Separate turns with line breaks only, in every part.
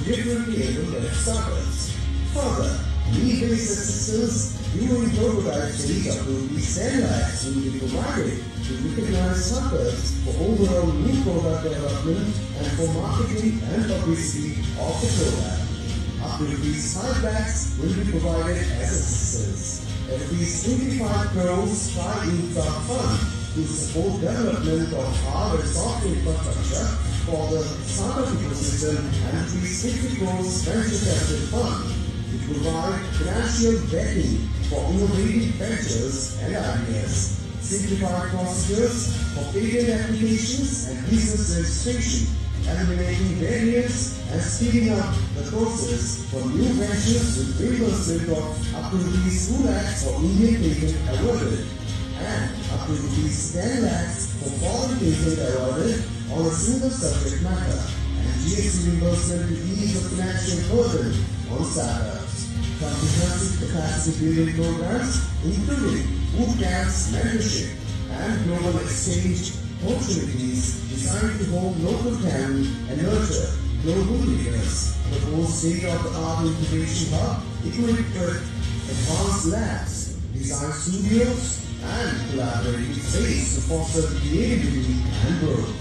differently able startups. Further, need-based assistance during prototype stage up to rupees 10 lakhs will be provided to recognize startups for overall new product development and for marketing and publicity of the product. Up to rupees 5 lakhs will be provided as assistance. Rupees 25 crores 5 infra fund to support development of hard and software infrastructure for the startup ecosystem, and rupees 50 crores venture capital fund to provide financial backing for innovative ventures and ideas. Simplified procedures for patent applications and business registration, eliminating barriers and speeding up the process for new ventures with reimbursement of up to rupees 2 lakhs for Indian patent awarded and up to rupees 10 lakhs for foreign patent awarded on a single subject matter, and GST reimbursement to ease the financial burden on startups. Comprehensive capacity building programs including boot camps, mentorship, and global exchange opportunities designed to hold local talent and nurture global leaders. Proposed state-of-the-art incubation hub equipped with advanced labs, design studios, and collaborative space to foster creativity and growth.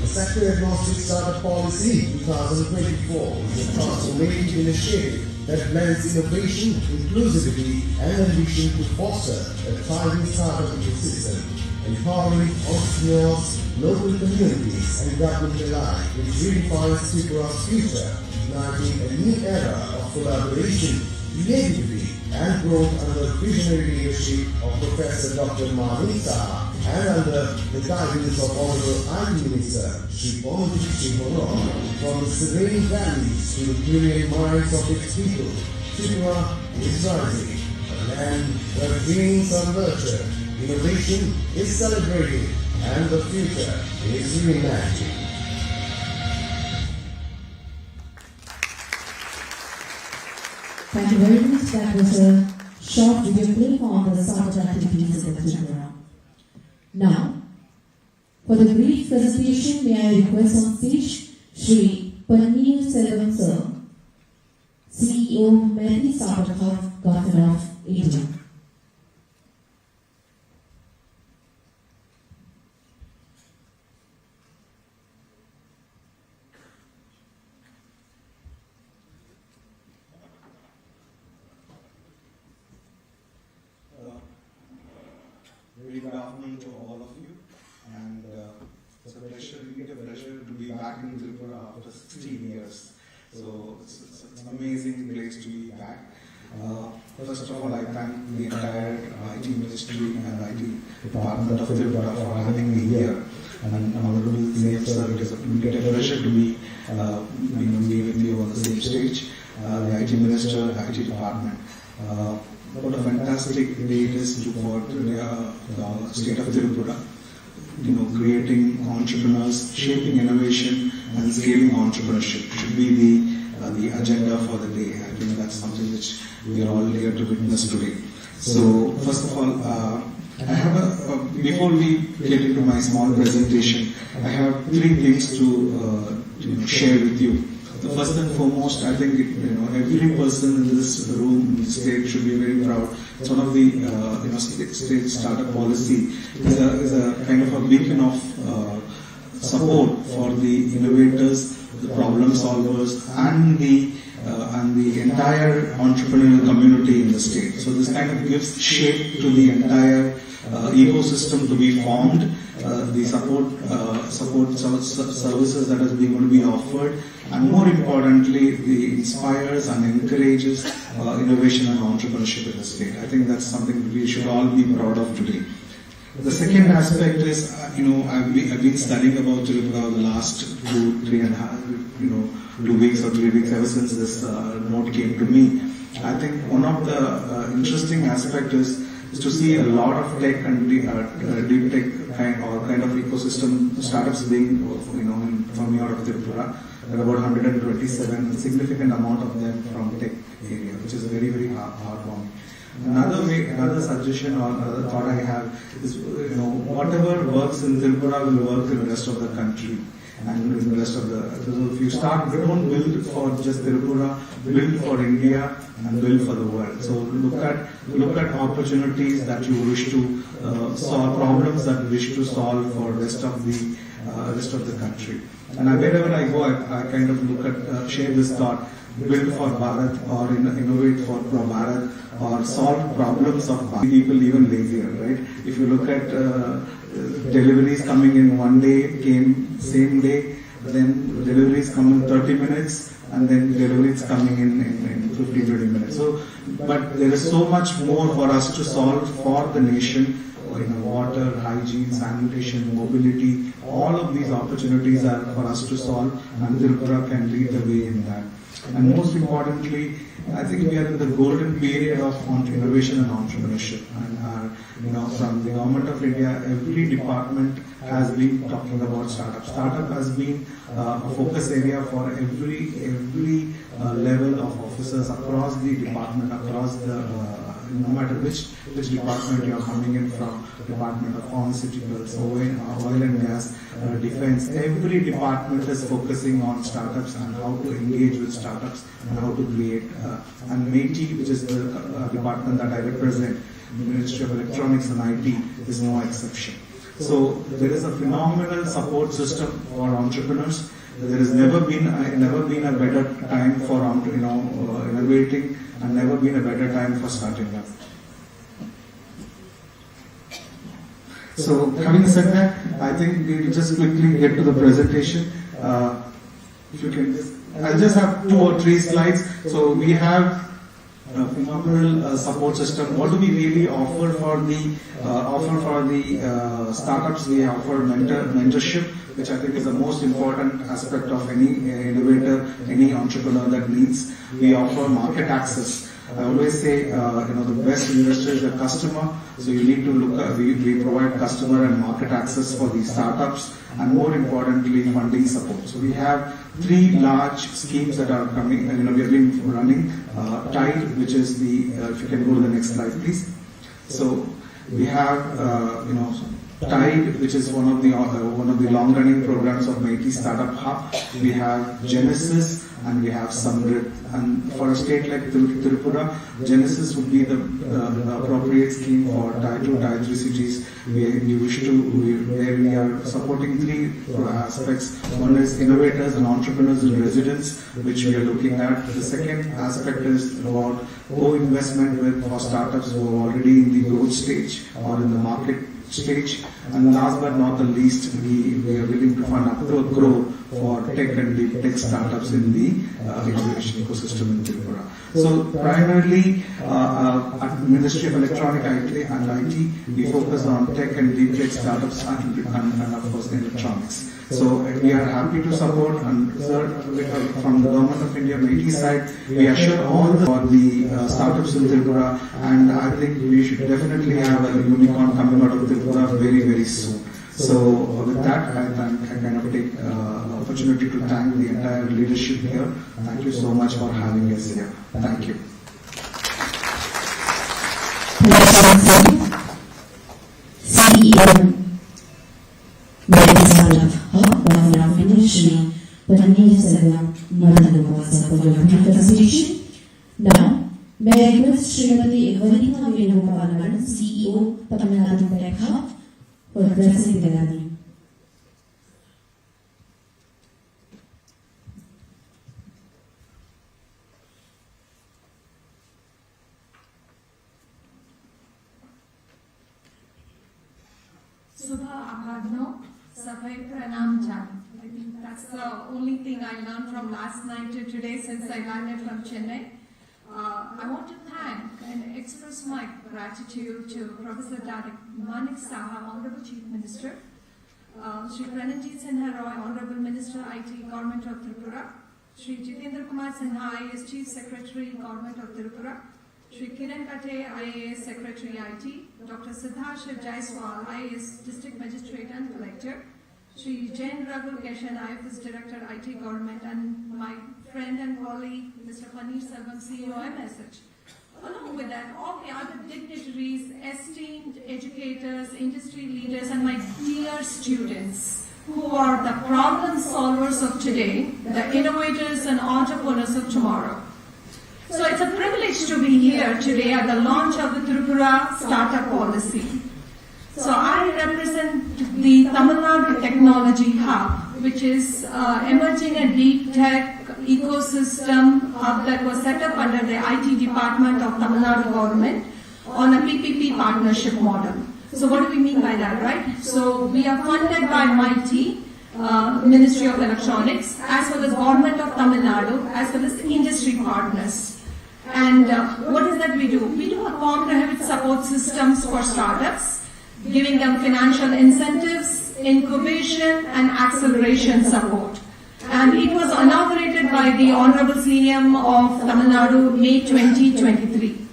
The sector-agnostic startup policy 2024 is a transformative initiative that blends innovation, inclusivity, and ambition to foster a thriving startup ecosystem, empowering entrepreneurs, local communities, and government alike. It redefines Tripura's future, igniting a new era of collaboration, creativity, and growth under the visionary leadership of Professor Dr. Manika and under the guidance of Honorable IT Minister Shri Bonji Shimono. From the serene valleys to the brilliant minds of its people, Tripura is rising, a land where dreams are nurtured, innovation is celebrated, and the future is reimagined.
Thank you very much. That was a short video clip on the startup activities of Tripura. Now, for the brief presentation, may I request on stage Shri Panneer Selvam Sir, CEO, Mehdi Startup Hub, Government of India.
Very good afternoon to all of you, and it's a pleasure to be back in Tripura after 16 years. So it's an amazing place to be back. First of all, I thank the entire IT Ministry and IT Department of Tripura for having me here. And Honorable CM Sir, it is a pleasure to be with you on the same stage. The IT Minister, IT Department. What a fantastic day it is for the state of Tripura. Creating entrepreneurs, shaping innovation, and scaling entrepreneurship should be the agenda for the day. I think that's something which we are all here to witness today. So, first of all, I have before we get into my small presentation, I have 3 things to share with you. The first and foremost, I think every person in this room, in the state, should be very proud. It's one of the state startup policy is a kind of a beacon of support for the innovators, the problem solvers, and the entire entrepreneurial community in the state. So this kind of gives shape to the entire ecosystem to be formed. The support services that is going to be offered, and more importantly, the inspires and encourages innovation and entrepreneurship in the state. I think that's something we should all be proud of today. The second aspect is, I've been studying about Tripura the last 2 weeks or 3 weeks ever since this note came to me. I think one of the interesting aspects is to see a lot of tech and deep tech kind of ecosystem startups being from out of Tripura. There are about 127, a significant amount of them from tech area, which is very, very heartwarming. Another suggestion or another thought I have is, whatever works in Tripura will work in the rest of the country. and in the rest of the. So if you start, don't build for just Tripura, build for India and build for the world. So look at opportunities that you wish to solve, problems that you wish to solve for rest of the country. And wherever I go, I kind of look at share this thought: build for Bharat, or innovate for Bharat, or solve problems of Bharat. People even lazier, right? If you look at deliveries coming in one day, came same day, then deliveries come in 30 minutes, and then deliveries coming in 15-20 minutes. So, but there is so much more for us to solve for the nation. Water, hygiene, sanitation, mobility, all of these opportunities are for us to solve, and Tripura can lead the way in that. And most importantly, I think we are in the golden period of innovation and entrepreneurship. And from the Government of India, every department has been talking about startup. Startup has been a focus area for every level of officers across the department, across the no matter which department you are coming in from, Department of Pharmaceuticals, oil and gas, defense, every department is focusing on startups and how to engage with startups and how to create. And MeitY, which is the department that I represent, the Ministry of Electronics and IT, is no exception. So there is a phenomenal support system for entrepreneurs. There has never been a better time for innovating, and never been a better time for starting up. So having said that, I think we'll just quickly get to the presentation. If you can, I'll just have 2 or 3 slides. So we have a phenomenal support system. What do we really offer for the startups? We offer mentorship, which I think is the most important aspect of any innovator, any entrepreneur that needs. We offer market access. I always say, the best investor is the customer. So you need to look at, we provide customer and market access for these startups, and more importantly, funding support. So we have 3 large schemes that are coming, and we have been running. TIDE, which is the, if you can go to the next slide, please. So we have, TIDE, which is one of the long-running programs of MeitY Startup Hub. We have Genesis and we have Samrit. And for a state like Tripura, Genesis would be the appropriate scheme for Tier 2, Tier 3 cities where we are supporting 3 aspects. One is innovators and entrepreneurs in residence, which we are looking at. The second aspect is about co-investment for startups who are already in the growth stage or in the market stage. And last but not the least, we are willing to fund up to a crore for tech and deep tech startups in the innovation ecosystem in Tripura. So primarily at the Ministry of Electronic and IT, we focus on tech and deep tech startups and of course electronics. So we are happy to support, and from the Government of India MeitY side, we assure all the startups in Tripura, and I think we should definitely have a unicorn coming out of Tripura very, very soon. So with that, I kind of take opportunity to thank the entire leadership here. Thank you so much for having us here. Thank you.
CEO, of Industry, for your presentation. Now, may I request Srimati Vanitha Venugopal Madam, CEO, Tamil Nadu Tech Hub, for addressing the gathering.
Subha Abhadno, Sabhay Pranam Jan. I think that's the only thing I learned from last night to today since I landed from Chennai. I want to thank and express my gratitude to Professor Dr. Manik Saha, Honorable Chief Minister, Shri Pranajit Sinha Roy, Honorable Minister, IT, Government of Tripura, Shri Jitendra Kumar Sinha, IAS Chief Secretary, Government of Tripura, Shri Kiran Kate, IAS Secretary, IT, Dr. Siddharth Jaiswal, IAS District Magistrate and Collector, Shri Jain Raghu Keshan, IFS Director, IT Government, and my friend and colleague, Mr. Paneer Selvam, CEO, MSH. Along with that, all the other dignitaries, esteemed educators, industry leaders, and my dear students. who are the problem solvers of today, the innovators and entrepreneurs of tomorrow. So it's a privilege to be here today at the launch of the Tripura Startup Policy. So I represent the Tamil Nadu Technology Hub, which is emerging a deep tech ecosystem hub that was set up under the IT department of Tamil Nadu government on a PPP partnership model. So what do we mean by that, right? So we are funded by MIT, Ministry of Electronics, as well as Government of Tamil Nadu, as well as industry partners. And what is that we do? We do a comprehensive support systems for startups, giving them financial incentives, incubation and acceleration support. And it was inaugurated by the Honorable CM of Tamil Nadu, May 2023.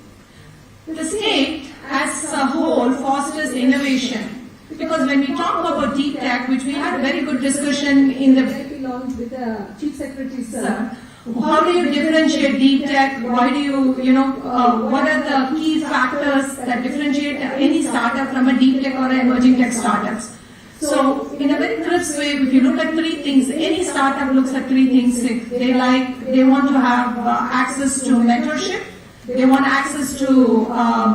The state as a whole fosters innovation, because when we talk about deep tech, which we had a very good discussion in the launch with the Chief Secretary, sir, how do you differentiate deep tech? Why do you, what are the key factors that differentiate any startup from a deep tech or an emerging tech startups? So, in a very crisp way, if you look at three things, any startup looks at three things. They want to have access to mentorship, they want access to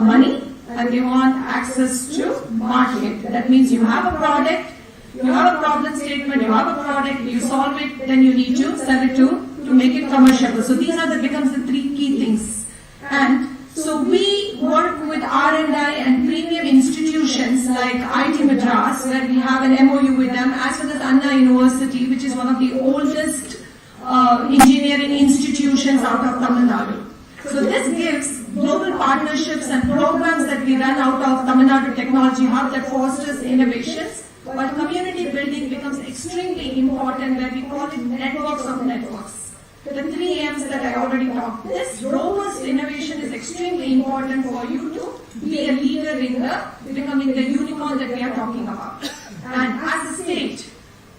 money, and they want access to market. That means you have a product, you have a problem statement, you have a product, you solve it, then you need to sell it to make it commercial. So these are becomes the three key things. And so we work with R&I and premium institutions like IT Madras, where we have an MOU with them, as well as Anna University, which is one of the oldest engineering institutions out of Tamil Nadu. So this gives global partnerships and programs that we run out of Tamil Nadu Technology Hub that fosters innovations, while community building becomes extremely important, where we call it networks of networks. The 3 M's that I already talked. This robust innovation is extremely important for you to be a leader in becoming the unicorn that we are talking about. And as a state,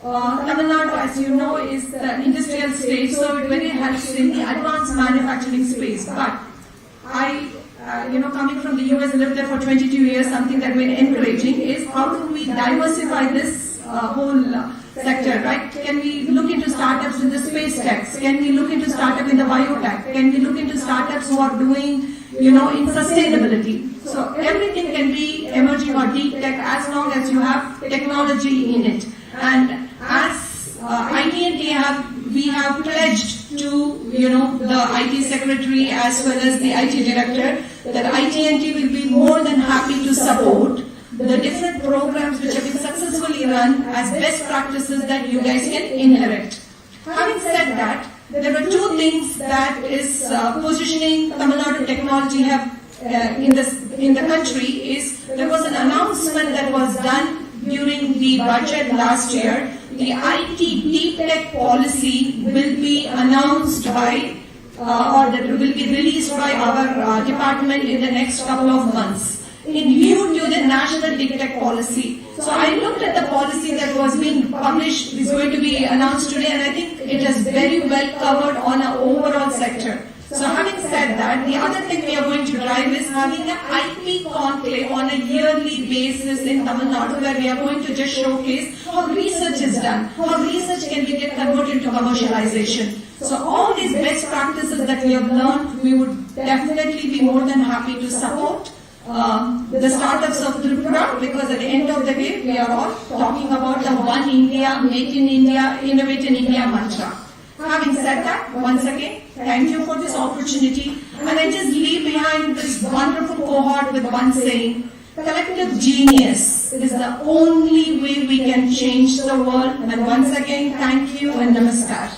Tamil Nadu, as you know, is the industrial state, so it very helps in the advanced manufacturing space. But I, coming from the US, lived there for 22 years, something that we're encouraging is how do we diversify this whole sector, right? Can we look into startups in the space techs? Can we look into startups in the biotech? Can we look into startups who are doing, in sustainability? So everything can be emerging or deep tech as long as you have technology in it. And as IT&T we have pledged to, the IT secretary as well as the IT director that IT&T will be more than happy to support the different programs which have been successfully run as best practices that you guys can inherit. Having said that, there are two things that is positioning Tamil Nadu Technology Hub in the country is there was an announcement that was done during the budget last year. The IT deep tech policy will be announced by or that will be released by our department in the next couple of months, in view to the national deep tech policy. So I looked at the policy that was being published, is going to be announced today, and I think it is very well covered on an overall sector. So having said that, the other thing we are going to drive is having an IP conclave on a yearly basis in Tamil Nadu, where we are going to just showcase how research is done, how research can be get converted to commercialization. So all these best practices that we have learned, we would definitely be more than happy to support the startups of Tripura, because at the end of the day, we are all talking about the One India, Make in India, Innovate in India mantra. Having said that, once again, thank you for this opportunity. And I just leave behind this wonderful cohort with one saying, collective genius is the only way we can change the world. And once again, thank you and namaskar.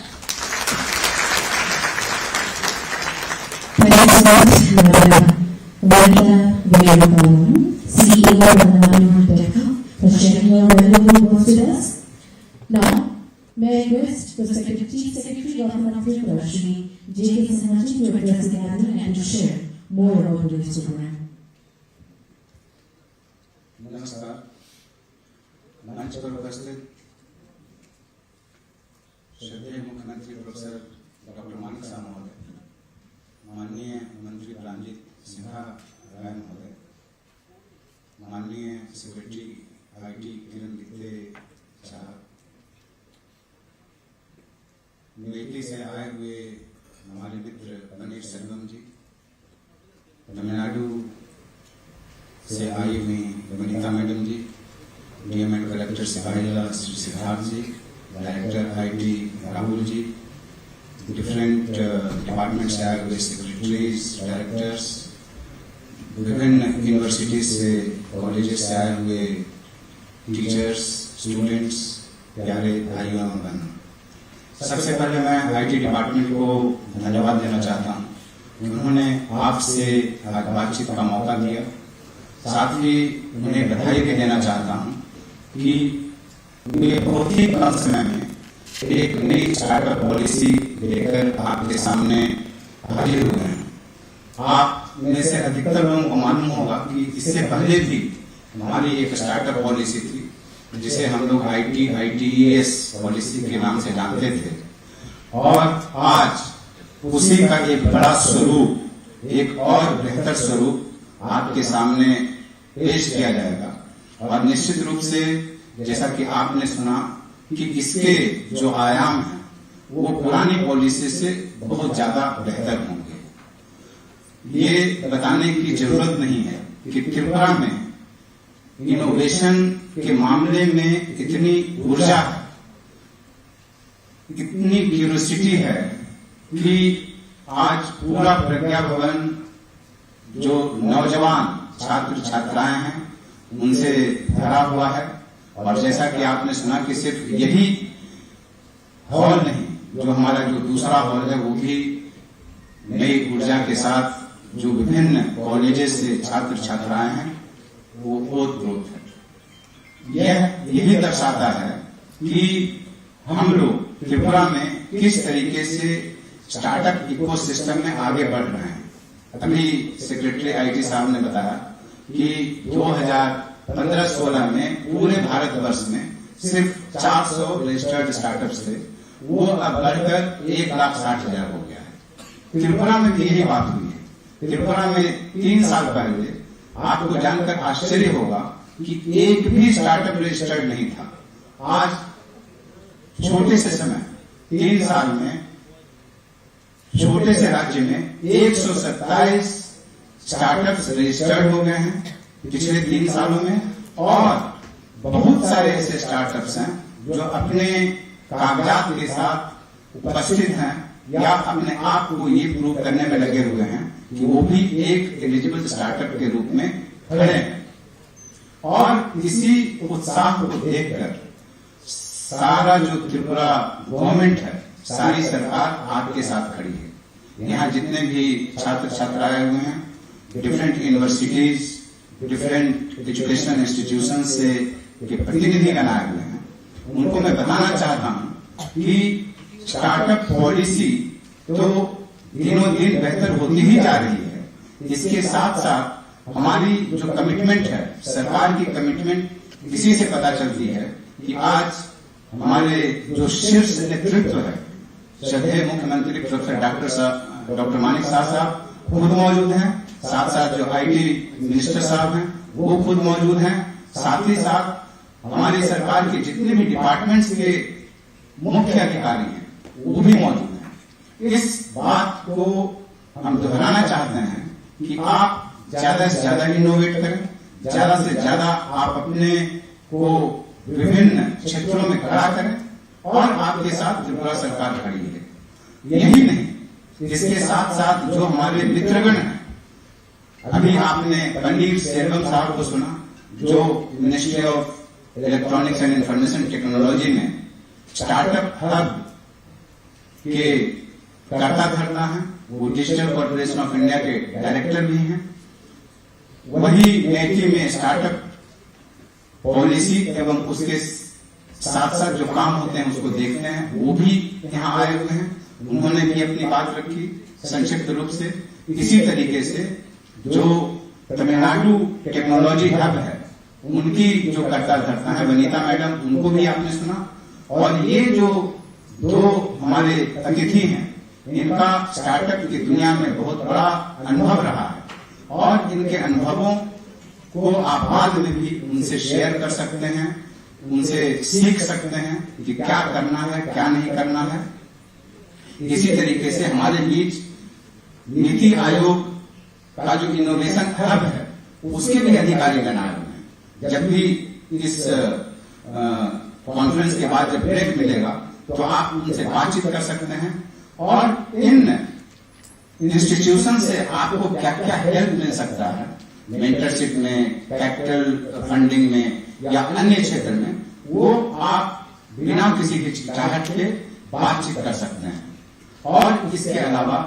CEO of the for sharing your valuable words with us. Now, may I request the Chief Secretary of Tripura, Shri J.K. Sanaji, to address the gathering and to share more about today's program.
Namaskar. मंच पर उपस्थित श्रद्धेय मुख्यमंत्री professor doctor Manik साहब महोदय, माननीय मंत्री प्रांजित सिन्हा राय महोदय, माननीय सेक्रेटरी आईटी किरण गित्ते साहब,
हमारे मित्र पनीर सेल्वम जी, तमिलनाडु से आई हुई Vanita madam ji, DM and collector सिपाहीला Shri Siddharth ji, director IT Rahul ji, different department से आए हुए सेक्रेटरीज, डायरेक्टर्स, विभिन्न यूनिवर्सिटीज से, कॉलेजेस से आए हुए टीचर्स, स्टूडेंट्स, प्यारे भाइयों और बहनों, सबसे पहले मैं आईटी डिपार्टमेंट को धन्यवाद देना चाहता हूँ। उन्होंने आपसे आज बातचीत का मौका दिया। साथ ही उन्हें बधाई भी देना चाहता हूँ कि वे बहुत ही कम समय में एक नई स्टार्टअप पॉलिसी लेकर आपके सामने हाजिर हुए हैं। आप में से अधिकतर लोगों को मालूम होगा कि इससे पहले भी हमारी एक स्टार्टअप पॉलिसी थी जिसे हम लोग ITES पॉलिसी के नाम से जानते थे, और आज उसी का एक बड़ा स्वरूप, एक और बेहतर स्वरूप आपके सामने पेश किया जाएगा। और निश्चित रूप से जैसा कि आपने सुना कि इसके जो आयाम हैं वो पुरानी पॉलिसी से बहुत ज्यादा बेहतर होंगे। ये बताने की जरूरत नहीं है कि त्रिपुरा में इनोवेशन के मामले में इतनी ऊर्जा है, इतनी क्यूरियोसिटी है कि आज पूरा प्रज्ञा भवन जो नौजवान छात्र छात्राएं हैं उनसे भरा हुआ है। और जैसा कि आपने सुना कि सिर्फ यही हॉल नहीं, जो हमारा जो दूसरा हॉल है वो भी नई ऊर्जा के साथ जो विभिन्न कॉलेजेस से छात्र छात्राएं हैं वो ओतप्रोत है। यही दर्शाता है कि हम लोग त्रिपुरा में किस तरीके से स्टार्टअप इकोसिस्टम में आगे बढ़ रहे हैं। अभी सेक्रेटरी आईटी साहब ने बताया कि 2015-16 में पूरे भारतवर्ष में सिर्फ 400 रजिस्टर्ड स्टार्टअप्स थे, वो अब बढ़कर 1,60,000 हो गया है। त्रिपुरा में भी यही बात हुई है। त्रिपुरा में 3 साल पहले आपको जानकर आश्चर्य होगा कि एक भी स्टार्टअप रजिस्टर्ड नहीं था। आज छोटे से समय 3 साल में छोटे से राज्य में 127 स्टार्टअप्स रजिस्टर्ड हो गए हैं पिछले 3 सालों में, और बहुत सारे ऐसे स्टार्टअप्स हैं जो अपने कागजात के साथ उपस्थित हैं या अपने आप को ये प्रूव करने में लगे हुए हैं कि वो भी एक एलिजिबल स्टार्टअप के रूप में खड़े हैं। और इसी उत्साह को देखकर सारा जो त्रिपुरा गवर्नमेंट है, सारी सरकार आपके साथ खड़ी है। यहाँ जितने भी छात्र छात्राएं हुए हैं, different universities, different educational institution से के प्रतिनिधि बनाए हुए हैं, उनको मैं बताना चाहता हूँ कि स्टार्टअप पॉलिसी तो दिनों दिन बेहतर होती ही जा रही है। इसके साथ साथ हमारी जो कमिटमेंट है, सरकार की कमिटमेंट इसी से पता चलती है कि आज हमारे जो शीर्ष नेतृत्व है, श्रद्धेय मुख्यमंत्री प्रोफेसर डॉक्टर मानिक साहब खुद मौजूद हैं, साथ साथ जो आईटी मिनिस्टर साहब हैं वो खुद मौजूद हैं, साथ ही साथ हमारी सरकार के जितने भी डिपार्टमेंट्स के मुख्य अधिकारी हैं वो भी मौजूद हैं। इस बात को हम दोहराना चाहते हैं कि आप ज्यादा से ज्यादा इनोवेट करें, ज्यादा से ज्यादा आप अपने को विभिन्न क्षेत्रों में खड़ा करें, और आपके साथ त्रिपुरा सरकार खड़ी है। यही नहीं, इसके साथ साथ जो हमारे मित्रगण हैं, अभी आपने पनीर सेल्वम साहब को सुना जो ministry of electronics and information technology में स्टार्टअप हब के कर्ता धर्ता हैं, वो डिजिटल कॉर्पोरेशन ऑफ इंडिया के डायरेक्टर भी हैं। वही नेकी में स्टार्टअप पॉलिसी एवं उसके साथ साथ जो काम होते हैं उसको देखते हैं, वो भी यहाँ आए हुए हैं। उन्होंने भी अपनी बात रखी संक्षिप्त रूप से। इसी तरीके से जो तमिलनाडु टेक्नोलॉजी हब है, उनकी जो कर्ता धर्ता है वनीता मैडम, उनको भी आपने सुना। और ये जो 2 हमारे अतिथि हैं, इनका स्टार्टअप की दुनिया में बहुत बड़ा अनुभव रहा है, और इनके अनुभवों को आप बाद में भी उनसे शेयर कर सकते हैं, उनसे सीख सकते हैं कि क्या करना है क्या नहीं करना है। इसी तरीके से हमारे बीच नीति आयोग का जो इनोवेशन हब है उसके भी अधिकारी बनाए हुए हैं। जब भी इस कॉन्फ्रेंस के बाद जब ब्रेक मिलेगा तो आप उनसे बातचीत कर सकते हैं और इन इंस्टीट्यूशन से आपको क्या क्या हेल्प मिल सकता है, मेंटरशिप में, कैपिटल फंडिंग में या अन्य क्षेत्र में, वो आप बिना किसी हिचकिचाहट के बातचीत कर सकते हैं। और इसके अलावा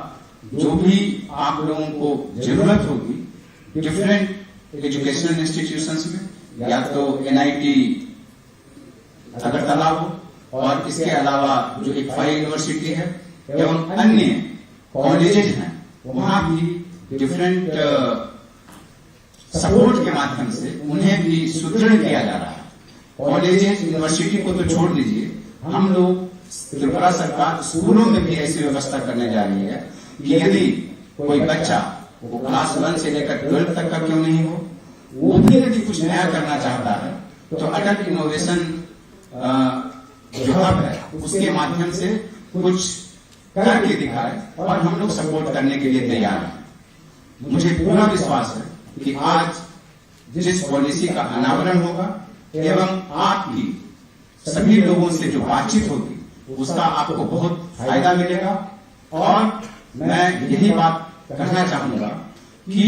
जो भी आप लोगों को जरूरत होगी डिफरेंट एजुकेशनल इंस्टीट्यूशंस में, या तो NIT अगरतला हो और इसके अलावा जो एक फाई यूनिवर्सिटी है एवं अन्य कॉलेजेज हैं, वहां भी डिफरेंट सपोर्ट के माध्यम से उन्हें भी सुदृढ़ किया जा रहा है। कॉलेजेज यूनिवर्सिटी को तो छोड़ दीजिए, हम लोग त्रिपुरा सरकार स्कूलों में भी ऐसी व्यवस्था करने जा रही है कि यदि कोई बच्चा वो क्लास 1 से लेकर 12 तक का क्यों नहीं हो, वो भी यदि कुछ नया करना चाहता है तो अटल इनोवेशन जो हब है उसके माध्यम से कुछ करके दिखाए और हम लोग सपोर्ट करने के लिए तैयार हैं। मुझे पूरा विश्वास है कि आज जिस पॉलिसी का अनावरण होगा एवं आपकी सभी लोगों से जो बातचीत होगी उसका आपको बहुत फायदा मिलेगा। और मैं यही बात कहना चाहूंगा कि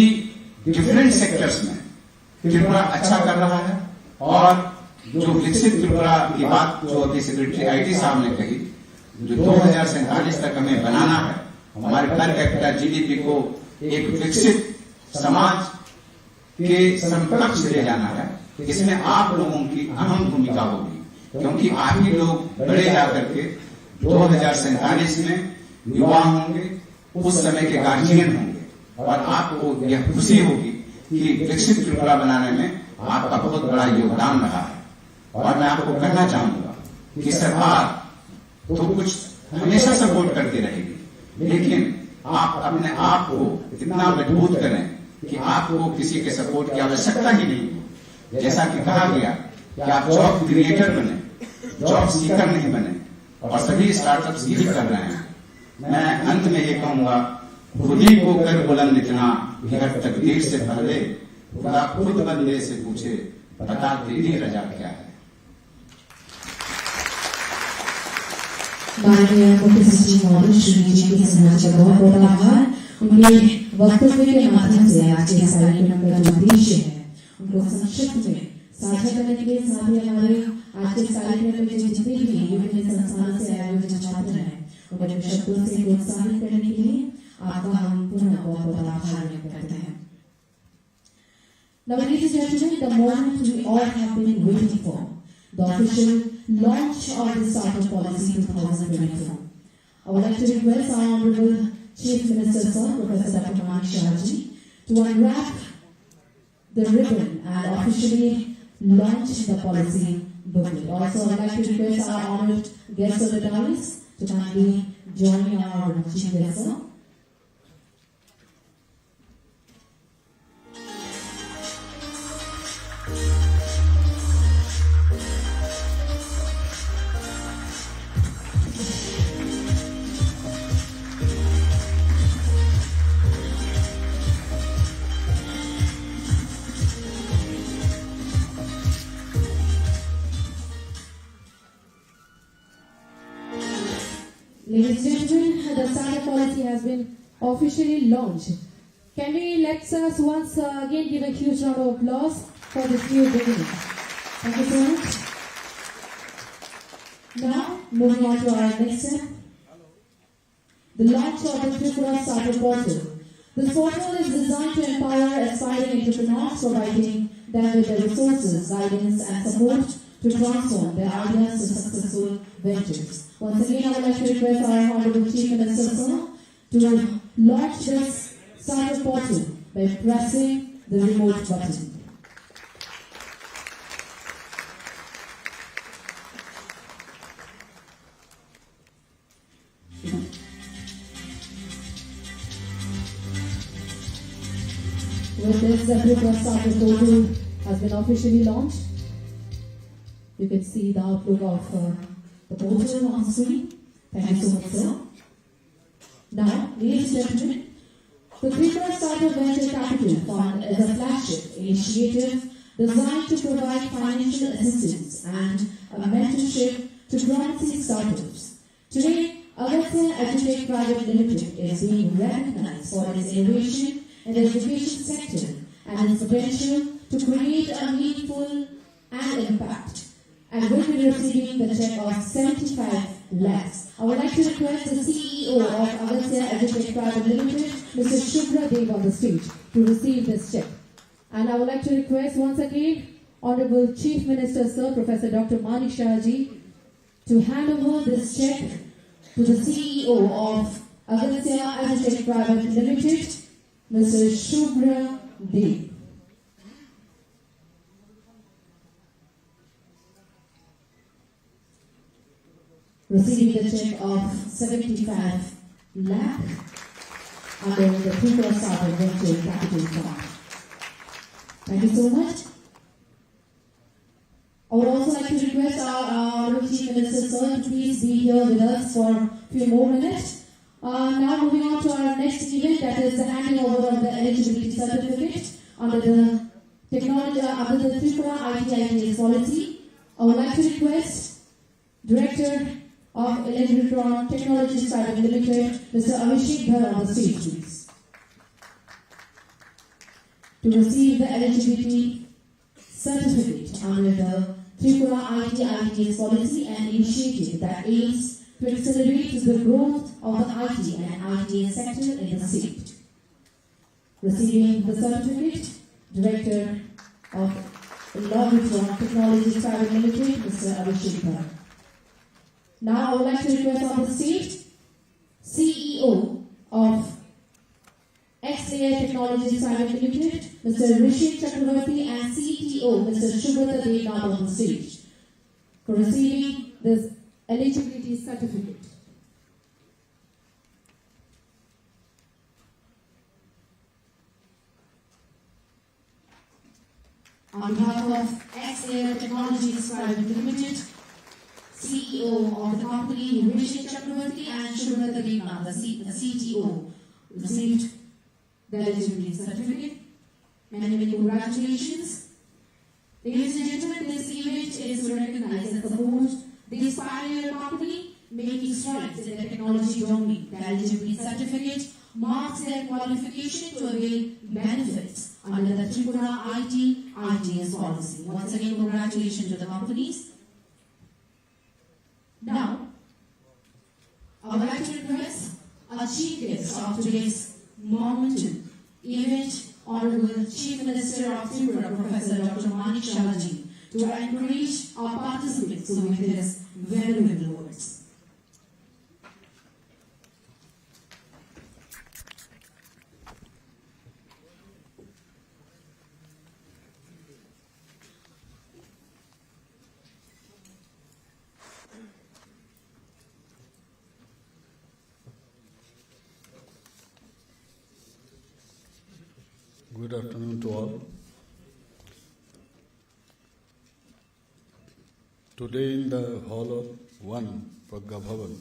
डिफरेंट सेक्टर्स में त्रिपुरा अच्छा कर रहा है और जो विकसित त्रिपुरा की बात जो अभी सेक्रेटरी IT साहब ने कही, जो 2047 तक हमें बनाना है, हमारे पर कैपिटा GDP को एक विकसित समाज के समकक्ष ले जाना है, इसमें आप लोगों की अहम भूमिका होगी, क्योंकि आप ही लोग बड़े जाकर के 2047 में युवा होंगे, उस समय के गार्जियन होंगे और आपको यह खुशी होगी कि विकसित त्रिपुरा बनाने में आपका बहुत बड़ा योगदान रहा है। और मैं आपको कहना चाहूंगा कि सरकार तो कुछ हमेशा सपोर्ट करती रहेगी, लेकिन आप अपने आप को इतना मजबूत करें कि आपको किसी के सपोर्ट की आवश्यकता ही नहीं हो। जैसा कि कहा गया कि आप जॉब क्रिएटर बने, जॉब सीकर नहीं बने, और सभी स्टार्टअप्स यही कर रहे हैं। मैं अंत में ये कहूंगा, खुद ही को कर बुलंद इतना कि हर तकदीर से पहले खुदा खुद बंदे से पूछे बता तेरी रजा क्या है।
माननीय मुख्य सचिव महोदय श्री जी के समाज का बहुत बहुत आभार। उनके वक्तव्य के माध्यम से आज के इस कार्यक्रम का जो उद्देश्य है उनको संक्षिप्त में साझा करने के लिए, साथ ही हमारे आज के कार्यक्रम में जो जितने भी विभिन्न संस्थानों से आयोजित छात्र हैं उन्हें अपने शब्दों से प्रोत्साहित करने के लिए आपका हम पुनः बहुत बहुत आभार व्यक्त करते हैं। Now, ladies and gentlemen, the moment we all have been waiting for, the official launch of the Startup Policy 2024. I would like to request our Honorable Chief Minister, Sir, Professor Dr. Manik Shahji, to unwrap the ribbon and officially launch the policy booklet. Also, I would like to request our honored guests of the dais to kindly join our Chief Guest, Sir. Ladies and gentlemen, the Startup Policy has been officially launched. Can we let's us once again give a huge round of applause for this new beginning. Thank you so much. Now, moving on to our next step. The launch of the Tripura Startup Portal. This portal is designed to empower aspiring entrepreneurs, providing them with the resources, guidance and support to transform their ideas to successful ventures. Once again, I would like to request our Honorable Chief Minister, Sir, to launch this Startup Portal by pressing the remote button. With this, the Tripura Startup Portal has been officially launched. You can see the outlook of the portal on screen. Thank you so much, sir. Now, ladies and gentlemen, the Tripura Startup Venture Capital Fund is a flagship initiative designed to provide financial assistance and a mentorship to promising startups. Today, Agastya EduTech Private Limited is being recognized for its innovation in the education sector and its potential to create a meaningful and impact, and will be receiving the check of 75 lakhs. I would like to request the CEO of Agastya EduTech Private Limited, Mr. Shubhra Dev, on the stage to receive this check. And I would like to request once again Honorable Chief Minister Sir Professor Dr. Mani Shahji to hand over this check to the CEO of Agastya EduTech Private Limited, Mr. Shubhra Dev. Receiving the check of 75 lakh under the Tripura Startup Venture Capital Fund. Thank you so much. I would also like to request our Chief Minister Sir to please be here with us for a few more minutes. Now moving on to our next event, that is the handing over of the eligibility certificate under the Tripura IT/ITS policy. I would like to request Director of Electron Technologies Private Limited, Mr. Abhishek Dhar, on the stage, please, to receive the eligibility certificate under the Tripura IT/ITS policy and initiative that aims to accelerate the growth of the IT and ITS sector in the state. Receiving the certificate, Director of Electron Technologies Private Limited, Mr. Abhishek Dhar. Now I would like to request on the stage CEO of XAI Technologies Private Limited, Mr. Rishi Chakravarti, and CTO, Mr. Shubhra Dev, now on the stage for receiving this eligibility certificate. On behalf of XAI Technologies Private Limited, CEO of the company, Rishi Chakravarti, and Shubhra Dev, the CTO, received the eligibility certificate. Many congratulations. Ladies and gentlemen, this event is to recognize and support this pioneer company making strides in the technology domain. The eligibility certificate marks their qualification to avail benefits under the Tripura IT/ITS policy. Once again, congratulations to the companies. Now, I would like to request our chief guest of today's momentum event, Honorable Chief Minister of Tripura, Professor Dr. Mani Shahji, to encourage our participants with his valuable words.
Good afternoon to all. Today in the Hall of 1, Pragya Bhavan,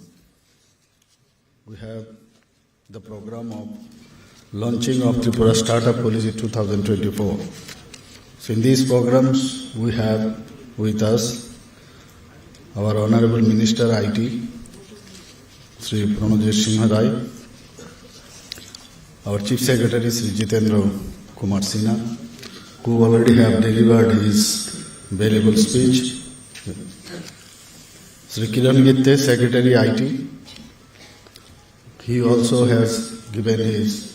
we have the program of launching of Tripura Startup Policy 2024. So in these programs, we have with us our Honorable Minister IT, Sri Pranojesh Singh Rai, our Chief Secretary, Sri Jitendra Kumar Sinha, who already have delivered his valuable speech. Sri Kiran Gitte, Secretary IT, he also has given his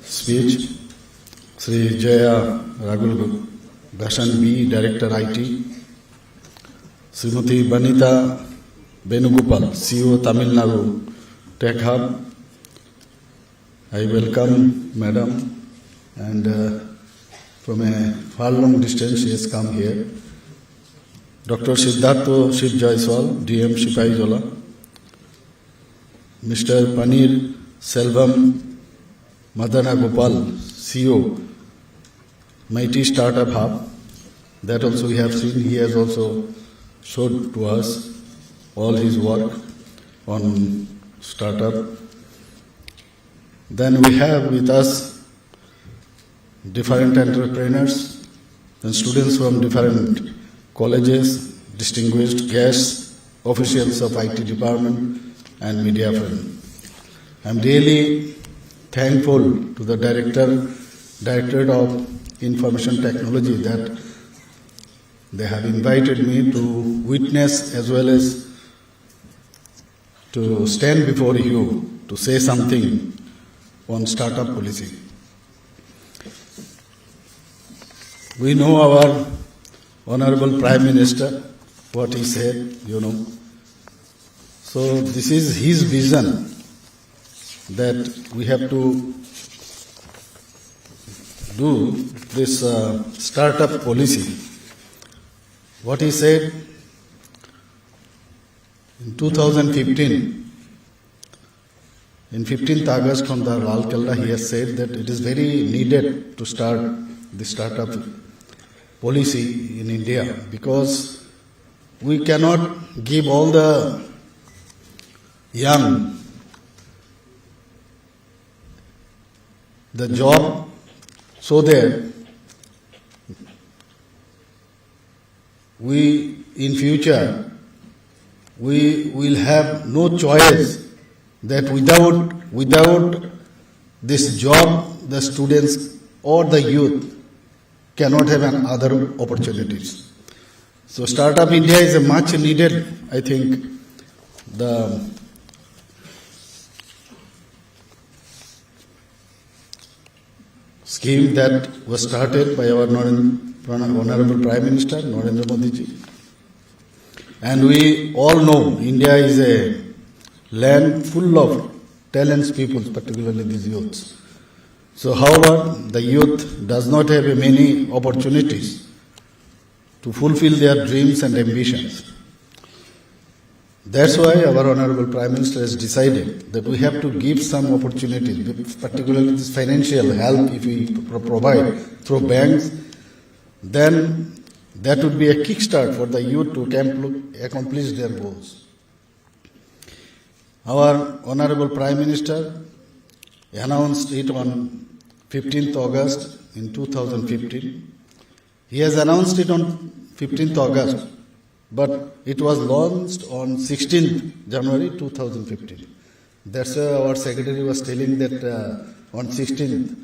speech. Sri Jaya Ragul Gashan B, Director IT, Srimati Banita Benugopal, CEO Tamil Nadu Tech Hub. I welcome Madam, and from a far long distance she has come here. Dr. Siddhartha Shiv Jaiswal, DM Shipai Jola, Mr. Panir Selvam Madana Gopal, CEO, Mighty Startup Hub. That also we have seen. He has also showed to us all his work on startup. Then we have with us different entrepreneurs and students from different colleges, distinguished guests, officials of IT department and media friends. I'm really thankful to the Directorate of Information Technology that they have invited me to witness as well as to stand before you to say something on startup policy. We know our Honorable Prime Minister, what he said, you know. So this is his vision that we have to do this startup policy. What he said in 2015, in 15th August from the Lal Killa, he has said that it is very needed to start the startup policy in India because we cannot give all the young the job so that we in future we will have no choice that without this job the students or the youth cannot have other opportunities. So Startup India is a much needed, I think, the scheme that was started by our Honorable Prime Minister Narendra Modi ji. And we all know India is a land full of talents people, particularly these youths. So however, the youth does not have many opportunities to fulfill their dreams and ambitions. That's why our Honorable Prime Minister has decided that we have to give some opportunities, particularly this financial help if we provide through banks, then that would be a kickstart for the youth to accomplish their goals. Our Honorable Prime Minister announced it on 15th August in 2015. He has announced it on 15th August, but it was launched on 16th January 2015. That's why our secretary was telling that on 16th,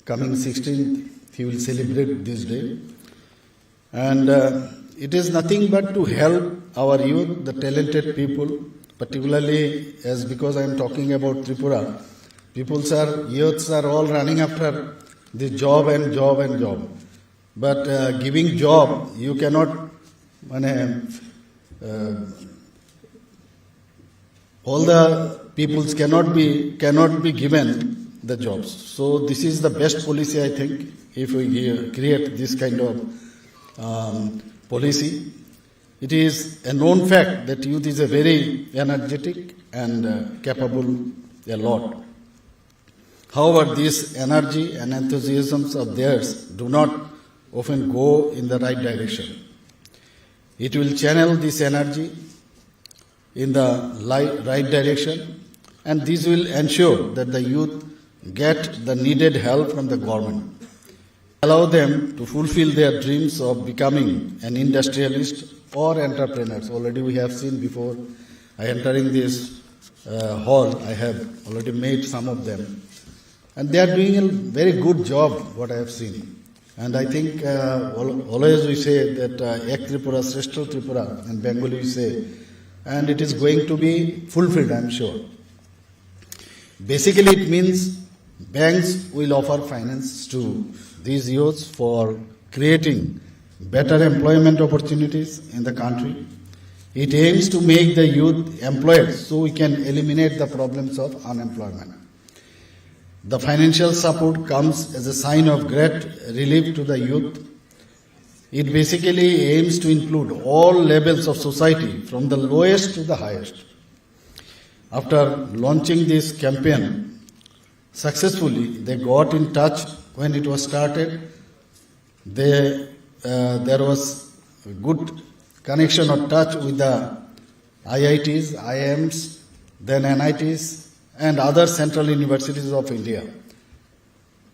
coming 16th, he will celebrate this day. And it is nothing but to help our youth, the talented people, particularly as because I am talking about Tripura, youths are all running after the job and job and job. But giving job, you cannot, all the peoples cannot be given the jobs. So this is the best policy, I think, if we create this kind of policy. It is a known fact that youth is a very energetic and capable a lot. However, this energy and enthusiasms of theirs do not often go in the right direction. It will channel this energy in the right direction, and this will ensure that the youth get the needed help from the government. Allow them to fulfill their dreams of becoming an industrialist or entrepreneurs. Already we have seen before entering this hall, I have already met some of them. And they are doing a very good job, what I have seen. And I think always we say that Ek Tripura, Sreshta Tripura, in Bengali we say, and it is going to be fulfilled, I am sure. Basically it means banks will offer finance to these youths for creating better employment opportunities in the country. It aims to make the youth employed so we can eliminate the problems of unemployment. The financial support comes as a sign of great relief to the youth. It basically aims to include all levels of society from the lowest to the highest. After launching this campaign successfully, they got in touch when it was started. There was a good connection or touch with the IITs, IIMs, than NITs and other central universities of India.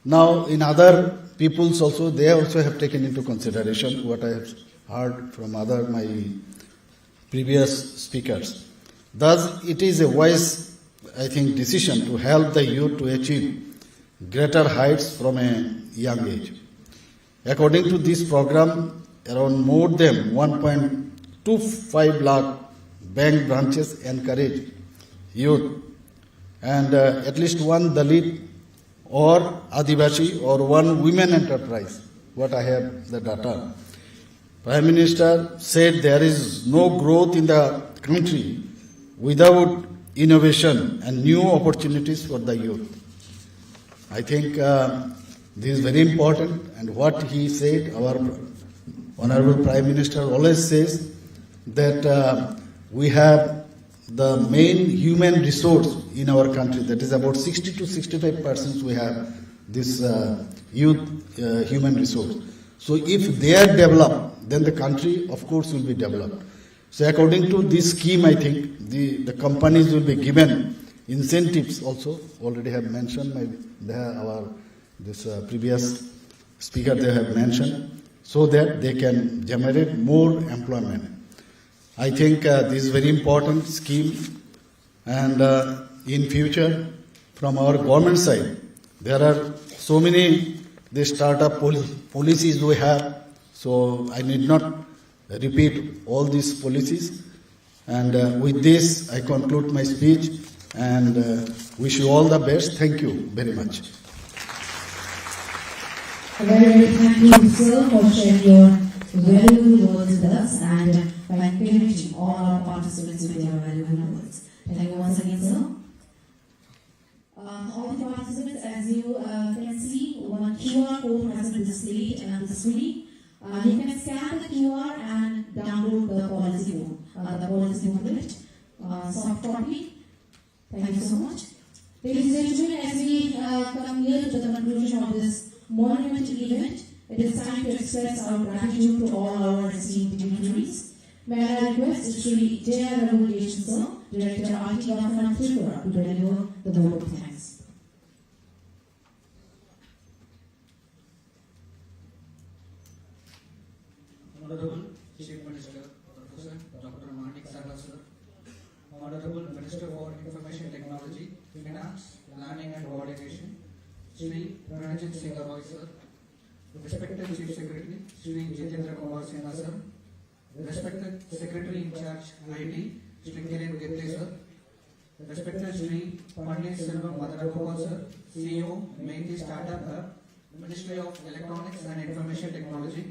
Now, in other peoples also, they also have taken into consideration what I have heard from my previous speakers. Thus, it is a wise, I think, decision to help the youth to achieve greater heights from a young age. According to this program, around more than 1.25 lakh bank branches encourage youth and at least one Dalit or Adivasi or one women enterprise, what I have the data. Prime Minister said there is no growth in the country without innovation and new opportunities for the youth. I think this is very important, and what he said, our Honorable Prime Minister always says that we have the main human resource in our country, that is about 60 to 65% we have this youth human resource. So if they are developed, then the country of course will be developed. So according to this scheme, I think the companies will be given incentives also, already have mentioned, this previous speaker they have mentioned, so that they can generate more employment. I think this is a very important scheme, and in future, from our government side, there are so many the startup policies we have, so I need not repeat all these policies. And with this, I conclude my speech and wish you all the best. Thank you very much.
Very thank you, sir, for sharing your valuable words with us and by encouraging all our participants with your valuable words. Thank you once again, sir. All the participants, as you can see, one QR code has been displayed on the screen. You can scan the QR and download the policy booklet, soft copy. Thank you so much. Ladies and gentlemen, as we come near to the conclusion of this monumental event, it is time to express our gratitude to all our esteemed dignitaries. May I request Sri J.R. Raghuvesh, sir, Director RT Government Tripura, to deliver the vote of thanks.
Honorable Chief Minister, Professor Dr. Manik Sarla, sir, Honorable Minister for Information Technology, Finance, Planning and Coordination, Sri Ranjit Singh Roy, sir, respected Chief Secretary, Sri Jitendra Kumar Sinha, sir, respected Secretary in Charge IT, Sri Kiran Gette, sir, respected Sri Pandit Selvam Madanagopal, sir, CEO, Mainly Startup Hub, Ministry of Electronics and Information Technology.